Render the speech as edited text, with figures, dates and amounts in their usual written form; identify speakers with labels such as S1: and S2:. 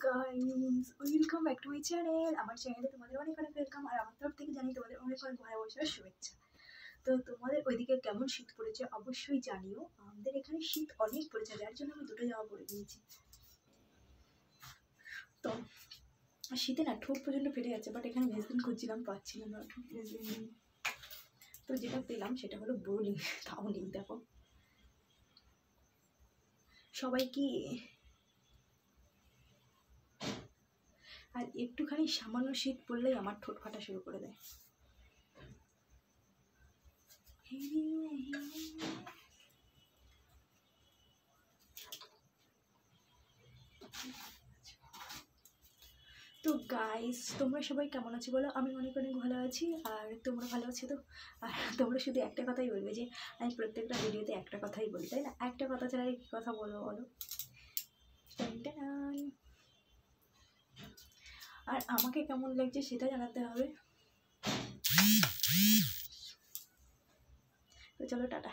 S1: Guys, welcome back to my channel. আমার চ্যানেলে তোমাদের অনেক অনেক ওয়েলকাম, আর আমার তরফ থেকে জানি তোমাদের অনেক অনেক ভালোবাসার শুভেচ্ছা। তো তোমাদের ওইদিকে কেমন শীত পড়েছে অবশ্যই জানিও। আমাদের এখানে শীত অনেক পড়েছে, যার জন্য আমি দুটো জামা পরে নিয়েছি। তো শীতে না ঠোঁট পর্যন্ত ফেটে যাচ্ছে, বাট এখানে ভেসলিন খুঁজছিলাম, পাচ্ছিলাম না ঠোঁট ভেসলিন। তো যেটা পেলাম সেটা হলো বোলিং, তাও নেই। দেখো সবাই কি, আর একটুখানি সামান্য শীত পড়লেই আমার ঠোঁট ফাটা শুরু করে দেয়। তো গাইস, তোমরা সবাই কেমন আছো বলো? আমি অনেক অনেক ভালো আছি, আর তোমরা ভালো আছো তো? আর তোমরা শুধু একটা কথাই বলবে যে আমি প্রত্যেকটা ভিডিওতে একটা কথাই বলি, তাই না? একটা কথা ছাড়া কী কথা বলো বলো? আর আমাকে কেমন লাগছে সেটা জানাতে হবে। তো চলো, টাটা।